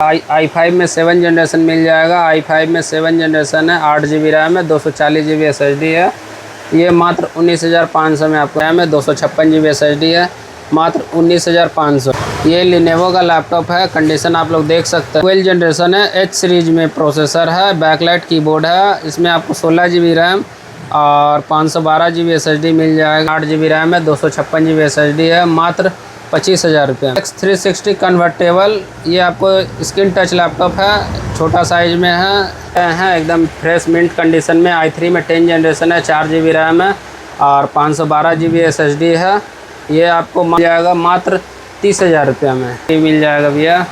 i5 में 7 generation मिल जाएगा। i5 में 7 जनरेशन है, 8 GB रैम है, 240 GB SSD है। ये मात्र 19,500 में आपको रैम है, 256 GB SSD है, मात्र 19,500। ये लिनोवो का लैपटॉप है, कंडीशन आप लोग देख सकते हैं। 12 जनरेशन है, H सीरीज में प्रोसेसर है, बैकलाइट कीबोर्ड है। इसमें आपको 16 GB रैम और 512 GB SSD मिल जाएगा। 8 GB रैम है, 256 GB SSD है, मात्र 25,000 रुपये। X360 कन्वर्टेबल, ये आपको स्क्रीन टच लैपटॉप है, छोटा साइज में है एकदम फ्रेश मिंट कंडीशन में। i3 में 10 जनरेशन है, 4 GB रैम है और 512 GB SSD है। ये आपको मिल जाएगा मात्र 30,000 रुपये में। ये मिल जाएगा भैया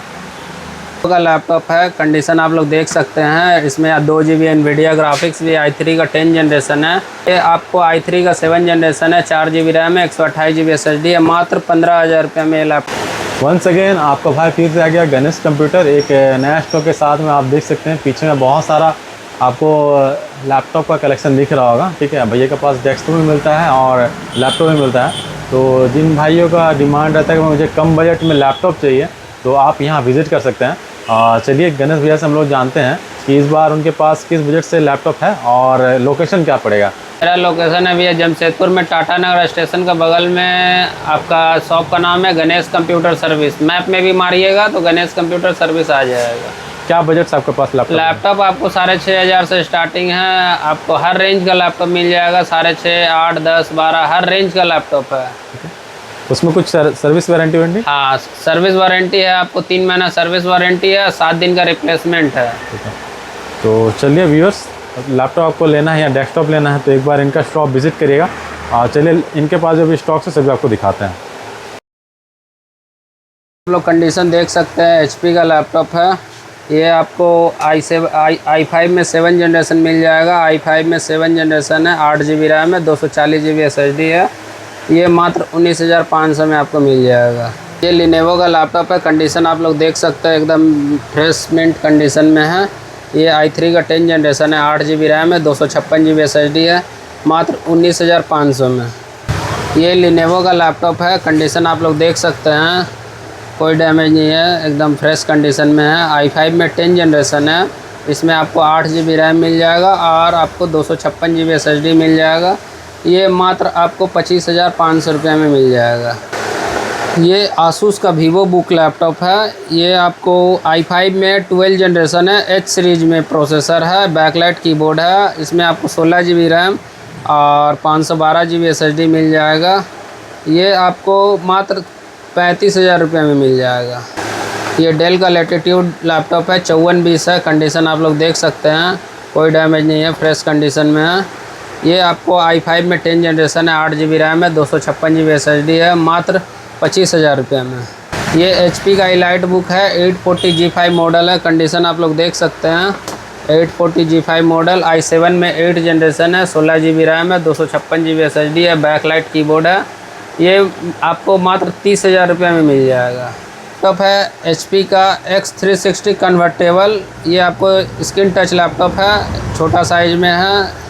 का लैपटॉप है, कंडीशन आप लोग देख सकते हैं। इसमें 2 GB NVIDIA ग्राफिक्स भी, i3 का 10 जनरेशन है। ये आपको i3 का 7 जनरेशन है, 4 GB रैम है, 128 GB SSD है, मात्र 15,000 रुपये में लैपटॉप। वंस अगेन आपका भाई फिर से आ गया गणेश कंप्यूटर एक नया स्टॉक के साथ में। आप देख सकते हैं पीछे में बहुत सारा आपको लैपटॉप का कलेक्शन दिख रहा होगा। ठीक है, भैया के पास डेस्कटॉप भी मिलता है और लैपटॉप भी मिलता है। तो जिन भाइयों का डिमांड रहता है कि मुझे कम बजट में लैपटॉप चाहिए, तो आप यहाँ विज़िट कर सकते हैं। चलिए गणेश भैया से हम लोग जानते हैं कि इस बार उनके पास किस बजट से लैपटॉप है और लोकेशन क्या पड़ेगा। मेरा लोकेशन है भैया जमशेदपुर में, टाटा नगर स्टेशन का बगल में। आपका शॉप का नाम है गणेश कंप्यूटर सर्विस। मैप में भी मारिएगा तो गणेश कंप्यूटर सर्विस आ जाएगा। क्या बजट से आपके पास लैपटॉप आपको 6,500 से स्टार्टिंग है। आपको हर रेंज का लैपटॉप मिल जाएगा, 6,500, 8, 10, 12 हर रेंज का लैपटॉप है। उसमें कुछ सर्विस वारंटी? हाँ, सर्विस वारंटी है, आपको 3 महीना सर्विस वारंटी है, 7 दिन का रिप्लेसमेंट है। तो चलिए व्यूअर्स, लैपटॉप आपको लेना है या डेस्कटॉप लेना है तो एक बार इनका शॉप विजिट करिएगा। और चलिए इनके पास जो भी स्टॉक है सभी आपको दिखाते हैं। आप लोग कंडीशन देख सकते हैं, HP का लैपटॉप है। ये आपको i5 में 7 जनरेशन मिल जाएगा। i5 में 7 जनरेशन है, 8 GB रैम है, 240 GB SSD है। ये मात्र 19,500 में आपको मिल जाएगा। ये लिनोवो का लैपटॉप है, कंडीशन आप लोग देख सकते हैं एकदम फ्रेश मिंट कंडीशन में है। ये i3 का 10 जनरेशन है, 8 GB रैम है, 256 GB SSD है, मात्र 19,500 में। ये लिनोवो का लैपटॉप है, कंडीशन आप लोग देख सकते हैं, कोई डैमेज नहीं है, एकदम फ्रेश कंडीशन में है। i5 में 10 जनरेशन है। इसमें आपको 8 GB रैम मिल जाएगा और आपको 256 GB SSD मिल जाएगा। ये मात्र आपको 25,500 रुपये में मिल जाएगा। ये आसूस का वीवो बुक लैपटॉप है। ये आपको i5 में 12 जनरेशन है, H सीरीज में प्रोसेसर है, बैकलाइट कीबोर्ड है। इसमें आपको 16 GB रैम और 512 GB SSD मिल जाएगा। ये आपको मात्र 35,000 रुपये में मिल जाएगा। ये डेल का लैटिट्यूड लैपटॉप है, 5420 है, कंडीशन आप लोग देख सकते हैं, कोई डैमेज नहीं है, फ्रेश कंडीशन में है। ये आपको i5 में 10 जनरेशन है, 8 GB रैम है, 256 GB SSD है, मात्र 25,000 रुपये में। ये HP का इलाइट बुक है, 840 G5 मॉडल है, कंडीशन आप लोग देख सकते हैं, 840 G5 मॉडल, i7 में 8 जनरेशन है, 16 GB रैम है, 256 GB SSD है, बैकलाइट कीबोर्ड है। ये आपको मात्र 30,000 रुपये में मिल जाएगा। लैपटॉप है HP का X360 कन्वर्टेबल, ये आपको स्क्रीन टच लैपटॉप है, छोटा साइज में है।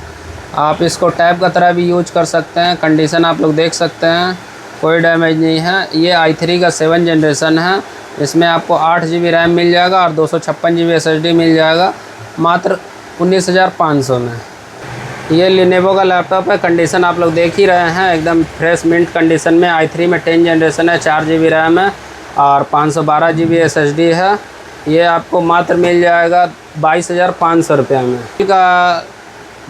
आप इसको टैब का तरह भी यूज कर सकते हैं, कंडीशन आप लोग देख सकते हैं, कोई डैमेज नहीं है। ये i3 का 7 जनरेशन है। इसमें आपको 8 GB रैम मिल जाएगा और 256 GB SSD मिल जाएगा, मात्र 19,500 में। ये लिनोवो का लैपटॉप है, कंडीशन आप लोग देख ही रहे हैं, एकदम फ्रेश मिंट कंडीशन में। i3 में 10 जनरेशन है, 4 GB रैम है और 512 GB SSD है। ये आपको मात्र मिल जाएगा 22,500 रुपये में। का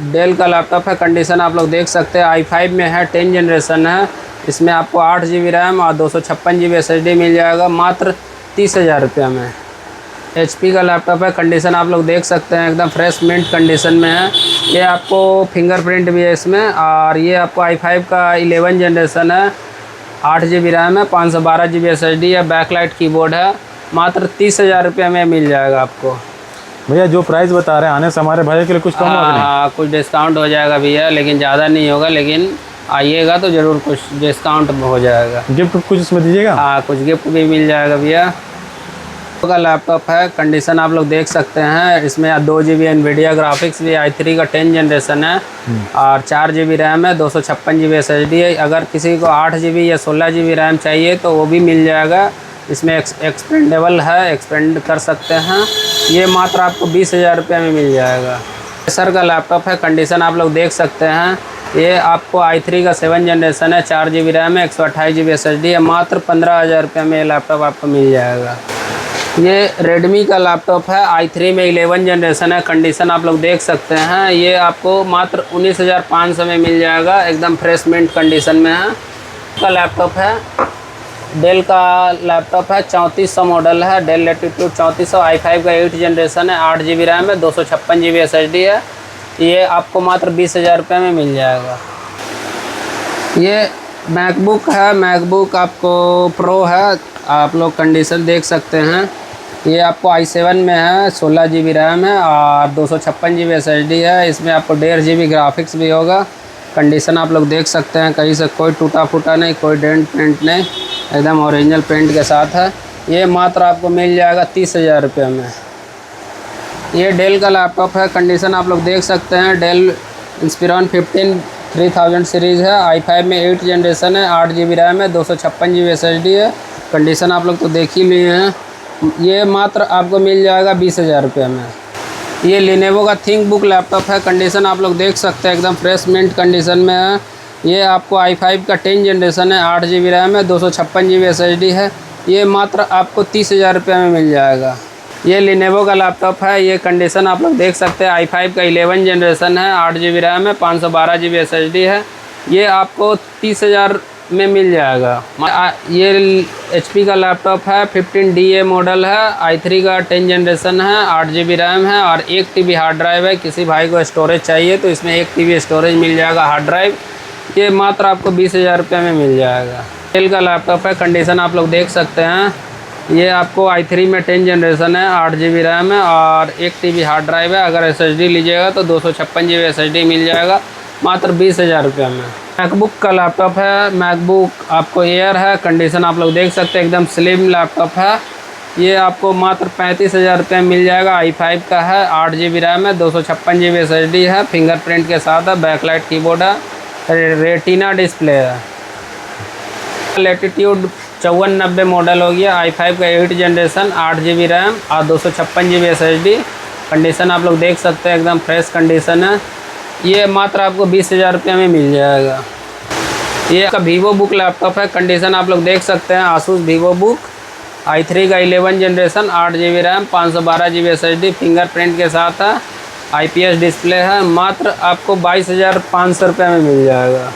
डेल का लैपटॉप है, कंडीशन आप लोग देख सकते हैं, i5 में है, 10 जनरेशन है। इसमें आपको 8 GB रैम और 256 GB SSD मिल जाएगा, मात्र 30,000 रुपये में। HP का लैपटॉप है, कंडीशन आप लोग देख सकते हैं, एकदम फ्रेश मिंट कंडीशन में है। ये आपको फिंगरप्रिंट भी है इसमें। और ये आपको i5 का 11 जनरेशन है, 8 GB रैम है, 512 GB SSD है, बैकलाइट कीबोर्ड है, मात्र 30,000 रुपये में मिल जाएगा आपको। भैया जो प्राइस बता रहे हैं आने से हमारे भाई के लिए कुछ कम होगा? हाँ, कुछ डिस्काउंट हो जाएगा भैया, लेकिन ज़्यादा नहीं होगा, लेकिन आइएगा तो ज़रूर कुछ डिस्काउंट हो जाएगा। गिफ्ट कुछ इसमें दीजिएगा? हाँ, कुछ गिफ्ट भी मिल जाएगा भैया। का लैपटॉप है, कंडीशन आप लोग देख सकते हैं, इसमें 2 GB NVIDIA ग्राफिक्स भी, i3 का 10 जनरेशन है और 4 GB रैम है, 256 GB SSD है। अगर किसी को 8 GB या 16 GB रैम चाहिए तो वो भी मिल जाएगा। इसमें एक्सपेंडेबल है, एक्सपेंड कर सकते हैं। ये मात्र आपको 20,000 रुपये में मिल जाएगा। एसर का लैपटॉप है, कंडीशन आप लोग देख सकते हैं। ये आपको i3 का 7 जनरेशन है, 4 GB रैम है, 128 GB SSD है। मात्र 15,000 रुपये में ये लैपटॉप आपको मिल जाएगा। ये रेडमी का लैपटॉप है, i3 में 11 जनरेशन है, कंडीशन आप लोग देख सकते हैं। ये आपको मात्र 19,500 में मिल जाएगा, एकदम फ्रेश मिंट कंडीशन में है। का लैपटॉप है, डेल का लैपटॉप है, 3400 मॉडल है, डेल लैटिट्यूड 3400, i5 का 8 जनरेशन है, 8 GB रैम है, 256 GB SSD है। ये आपको मात्र 20,000 रुपये में मिल जाएगा। ये मैकबुक है, मैकबुक आपको प्रो है, आप लोग कंडीशन देख सकते हैं। ये आपको i7 में है, 16 GB रैम है और 256 GB SSD है। इसमें आपको 1.5 GB ग्राफिक्स भी होगा। कंडीशन आप लोग देख सकते हैं, कहीं से कोई टूटा फूटा नहीं, कोई डेंट पेंट नहीं, एकदम ओरिजिनल पेंट के साथ है। ये मात्र आपको मिल जाएगा 30,000 रुपये में। ये डेल का लैपटॉप है, कंडीशन आप लोग देख सकते हैं। डेल इंस्पिरॉन 15 3000 सीरीज़ है, i5 में 8 जनरेशन है, 8 GB रैम है, 256 GB SSD है। कंडीशन आप लोग तो देख ही लिए हैं। ये मात्र आपको मिल जाएगा 20,000 रुपये में। ये लिनेवो का थिंकबुक लैपटॉप है, कंडीशन आप लोग देख सकते हैं, एकदम फ्रेश मिंट कंडीशन में है। ये आपको i5 का 10 जनरेशन है, 8 GB रैम है, 256 GB SSD है। ये मात्र आपको 30,000 रुपये में मिल जाएगा। ये लिनेवो का लैपटॉप है, ये कंडीशन आप लोग देख सकते हैं। i5 का 11 जनरेशन है, 8 GB रैम है, 512 GB SSD है। ये आपको 30,000 में मिल जाएगा। ये HP का लैपटॉप है, 15DA मॉडल है, i3 का 10 जनरेशन है, 8 GB रैम है और 1 TB हार्ड ड्राइव है। किसी भाई को स्टोरेज चाहिए तो इसमें 1 TB स्टोरेज मिल जाएगा, हार्ड ड्राइव। ये मात्र आपको 20,000 रुपये में मिल जाएगा। डेल का लैपटॉप है, कंडीशन आप लोग देख सकते हैं। ये आपको i3 में 10 जनरेशन है, 8 GB रैम है और 1 TB हार्ड ड्राइव है। अगर SSD लीजिएगा तो 256 GB SSD मिल जाएगा, मात्र 20,000 रुपये में। मैकबुक का लैपटॉप है, मैकबुक आपको एयर है, कंडीशन आप लोग देख सकते हैं, एकदम स्लिम लैपटॉप है। ये आपको मात्र 35,000 रुपये में मिल जाएगा। i5 का है, 8 GB रैम है, 256 GB SSD है, फिंगरप्रिंट के साथ है, बैकलाइट कीबोर्ड है, रेटिना डिस्प्ले है। लैटिट्यूड 5490 मॉडल हो गया, i5 का 8 जनरेशन, 8 GB रैम और 256 GB SSD। कंडीशन आप लोग देख सकते हैं, एकदम फ्रेश कंडीशन है। ये मात्र आपको 20,000 रुपये में मिल जाएगा। ये आपका वीवो बुक लैपटॉप है, कंडीशन आप लोग देख सकते हैं। आसूस वीवो बुक, i3 का 11 generation, 8 GB RAM, 512 GB SSD, fingerprint के साथ है, IPS डिस्प्ले है। मात्र आपको 22,500 रुपये में मिल जाएगा।